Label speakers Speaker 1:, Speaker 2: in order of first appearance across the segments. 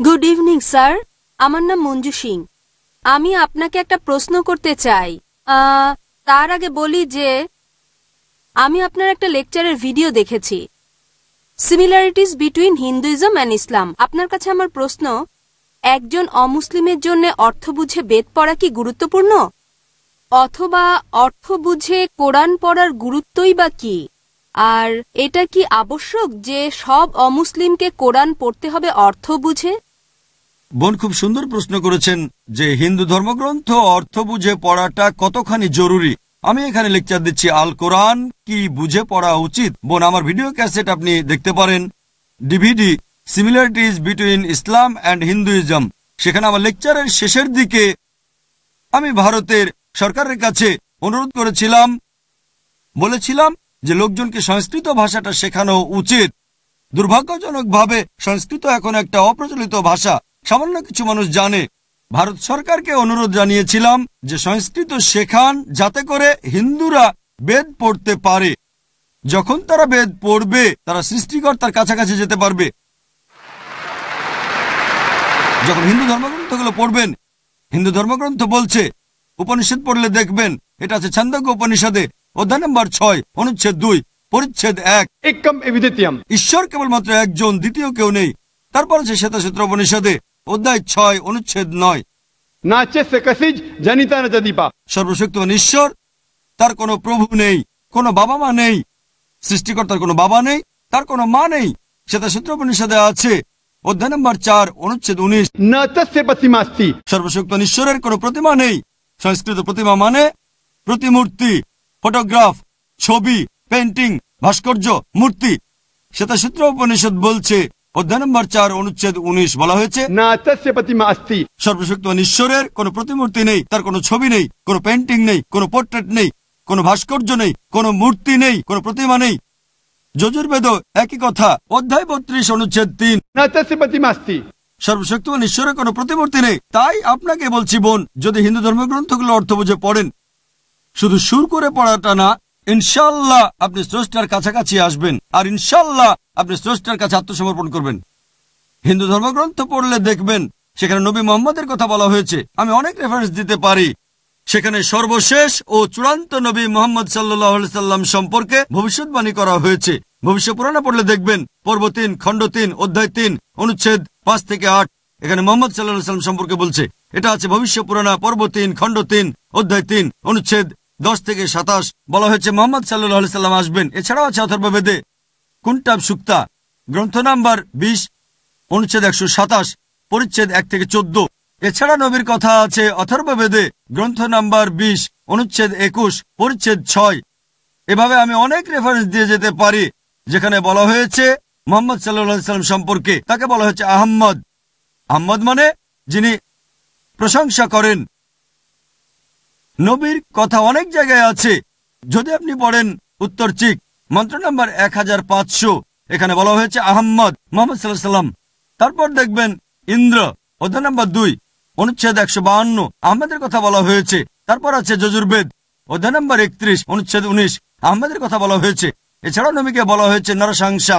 Speaker 1: Good evening sir, আমার নাম মঞ্জু সিং। আমি আপনাকে একটা প্রশ্ন করতে চাই। তার আগে বলি যে আমি আপনার একটা লেকচারের ভিডিও দেখেছি, সিমিলারিটিজ বিটুইন হিন্দুইজম অ্যান্ড ইসলাম। আপনার কাছে আমার প্রশ্ন, একজন অমুসলিমের জন্য অর্থ বুঝে বেদ পড়া কি গুরুত্বপূর্ণ, অথবা অর্থ বুঝে কোরআন পড়ার গুরুত্বই বা কি? আর এটা কি আবশ্যক যে সব অমুসলিমকে কোরআন পড়তে হবে অর্থ বুঝে?
Speaker 2: বোন খুব সুন্দর প্রশ্ন করেছেন যে হিন্দু ধর্মগ্রন্থ অর্থ বুঝে পড়াটা কতখানি জরুরি। আমি এখানে লেকচার দিচ্ছি আল কোরআন কি বুঝে পড়া উচিত। বোন, আমার ভিডিও ক্যাসেট আপনি দেখতে পারেন, DVD similarities between Islam and Hinduism. সেখানে আমার লেকচারের শেষের দিকে আমি ভারতের সরকারের কাছে অনুরোধ করেছিলাম, বলেছিলাম যে লোকজনকে সংস্কৃত ভাষাটা শেখানো উচিত। দুর্ভাগ্যজনকভাবে সংস্কৃত এখন একটা অপ্রচলিত ভাষা, সামান্য কিছু মানুষ জানে। ভারত সরকারকে অনুরোধ জানিয়েছিলাম যে সংস্কৃত শেখান, যাতে করে হিন্দুরা বেদ পড়তে পারে। যখন তারা বেদ পড়বে তারা সৃষ্টিকর্তার কাছাকাছি যেতে পারবে। যখন হিন্দু ধর্মগ্রন্থগুলো পড়বেন, হিন্দু ধর্মগ্রন্থ বলছে, উপনিষদ পড়লে দেখবেন, এটা আছে ছান্দোগ্য উপনিষদে অধ্যায় নম্বর 6 অনুচ্ছেদ 2 পরিচ্ছেদ 1, ঈশ্বর কেবলমাত্র একজন, দ্বিতীয় কেউ নেই। তারপর আছে শ্বেতাসূত্র উপনিষদে অধ্যায় 6 অনুচ্ছেদ 9, সর্বশক্তিমান ঈশ্বর, তার কোনো প্রভু নেই, কোনো বাবা মা নেই। সৃষ্টিকর্তার কোনো বাবা নেই, তার কোনো মা নেই। শ্বেতাসূত্র উপনিষদে আছে অধ্যায় নম্বর 4 অনুচ্ছেদ 19, সর্বশক্তিমান ঈশ্বরের কোনো প্রতিমা নেই। সংস্কৃত প্রতিমা মানে প্রতিমূর্তি, ফটোগ্রাফ, ছবি, পেন্টিং, ভাস্কর্য, মূর্তি। শ্বেতাসূত্র উপনিষদ বলছে অধ্যায় নম্বর 4 অনুচ্ছেদ 19 বলা হয়েছে সর্বশক্তিমান ঈশ্বরের কোনো প্রতিমূর্তি নেই, তার কোনো ছবি নেই, কোনো পেন্টিং নেই, কোনো পোর্ট্রেট নেই, কোনো ভাস্কর্য নেই, কোনো মূর্তি নেই, কোনো প্রতিমা নেই। যজুর্বেদ একই কথা, অধ্যায় 32 অনুচ্ছেদ 3, সর্বশক্তিমান ঈশ্বরের কোনো প্রতিমূর্তি নেই। তাই আপনাকে বলছি বোন, যদি হিন্দু ধর্মগ্রন্থগুলো অর্থ বুঝে পড়েন, শুধু সুর করে পড়াটা না, ইনশাল্লাহ আপনি স্রষ্টার কাছাকাছি আসবেন, আর ইনশাল্লাহ আপনি স্রষ্টার কাছে আত্মসমর্পণ করবেন। হিন্দু ধর্মগ্রন্থ পড়লে দেখবেন সেখানে নবী মুহাম্মদের কথা বলা হয়েছে। আমি অনেক রেফারেন্স দিতে পারি। সেখানে সর্বশেষ ও চূড়ান্ত নবী মুহাম্মদ সাল্লাল্লাহু আলাইহি সাল্লাম সম্পর্কে ভবিষ্যৎবাণী করা হয়েছে। ভবিষ্য পুরাণে পড়লে দেখবেন পর্ব 3 খণ্ড 3 অধ্যায় 3 অনুচ্ছেদ 5 থেকে 8, এখানে মুহাম্মদ সাল্লাল্লাহু আলাইহি সাল্লাম সম্পর্কে বলছে। এটা আছে ভবিষ্য পুরাণ পর্ব 3 খণ্ড 3 অধ্যায় 3 অনুচ্ছেদ 10 থেকে 27, বলা হয়েছে মুহাম্মদ সাল্লাল্লাহু আলাইহি সাল্লাম আসবেন। এছাড়াও আছে অথর্ববেদে কুনটাব সুক্তা গ্রন্থ নাম্বার 20 অনুচ্ছেদ 127 পরিচ্ছেদ 1 থেকে 14। এছাড়া নবীর কথা আছে অথর্ববেদে গ্রন্থ নাম্বার 20 অনুচ্ছেদ 21 পরিচ্ছেদ 6। এভাবে আমি অনেক রেফারেন্স দিয়ে যেতে পারি যেখানে বলা হয়েছে মুহাম্মদ সাল্লাল্লাহু আলাইহি সাল্লাম সম্পর্কে। তাকে বলা হয়েছে আহমদ। আহমদ মানে যিনি প্রশংসা করেন। নবীর কথা অনেক জায়গায় আছে। যদি আপনি পড়েন উত্তর চিক মন্ত্র নাম্বার 1500, এখানে বলা হয়েছে আহম্মদ মুহাম্মদ সাল্লাল্লাহু আলাইহি সাল্লাম। তারপর দেখবেন ইন্দ্র অধ্যায় নাম্বার 2 অনুচ্ছেদ 152 আহমেদের কথা বলা হয়েছে। তারপর আছে যজুর্বেদ অধ্যায় নাম্বার 31 অনুচ্ছেদ 19 আহমেদের কথা বলা হয়েছে। এছাড়াও নবীকে বলা হয়েছে নরসংসা।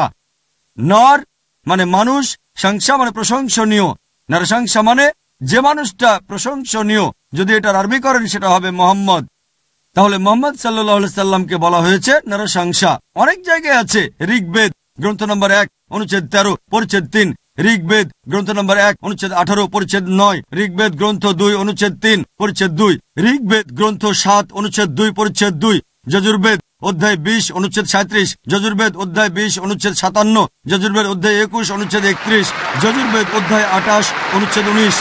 Speaker 2: নর মানে মানুষ, সংসা মানে প্রশংসনীয়। নরসংসা মানে যে মানুষটা প্রশংসনীয়। যদি এটার আরবি করেন সেটা হবে মোহাম্মদ। তাহলে মোহাম্মদ সাল্লাল্লাহু আলাইহি সাল্লামকে বলা হয়েছে নরসংসা। অনেক জায়গায় আছে ঋগ্বেদ গ্রন্থ নম্বর 1 অনুচ্ছেদ 13 পরিচ্ছেদ 3, ঋগ্বেদ গ্রন্থ নম্বর 1 অনুচ্ছেদ 18 পরিচ্ছেদ 9, ঋগ্বেদ গ্রন্থ 2 অনুচ্ছেদ 3 পরিচ্ছেদ 2, ঋগ্বেদ গ্রন্থ 7 অনুচ্ছেদ 2 পরিচ্ছেদ 2, যজুর্বেদ অধ্যায় 20 অনুচ্ছেদ 37, যজুর্বেদ অধ্যায় 20 অনুচ্ছেদ 57, যজুর্বেদ অধ্যায় 21 অনুচ্ছেদ 31, যজুর্বেদ অধ্যায় 28 অনুচ্ছেদ 19।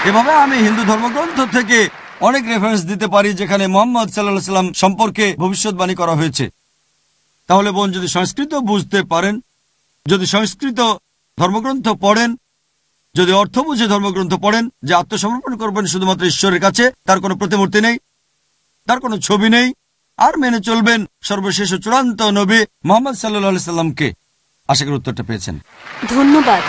Speaker 2: এভাবে আমি হিন্দু ধর্মগ্রন্থ থেকে অনেক রেফারেন্স দিতে পারি যেখানে মুহাম্মদ সাল্লাল্লাহু আলাইহি সাল্লাম সম্পর্কে ভবিষ্যৎবাণী করা হয়েছে। তাহলে বোন, যদি সংস্কৃত বুঝতে পারেন, যদি সংস্কৃত ধর্মগ্রন্থ পড়েন, যদি অর্থ বুঝে ধর্মগ্রন্থ পড়েন, যে আত্মসমর্পণ করবেন শুধুমাত্র ঈশ্বরের কাছে, তার কোনো প্রতিমূর্তি নেই, তার কোনো ছবি নেই, আর মেনে চলবেন সর্বশেষ ও চূড়ান্ত নবী মুহাম্মদ সাল্লাল্লাহু আলাইহি সাল্লামকে। আশা করি উত্তরটা পেয়েছেন।
Speaker 1: ধন্যবাদ।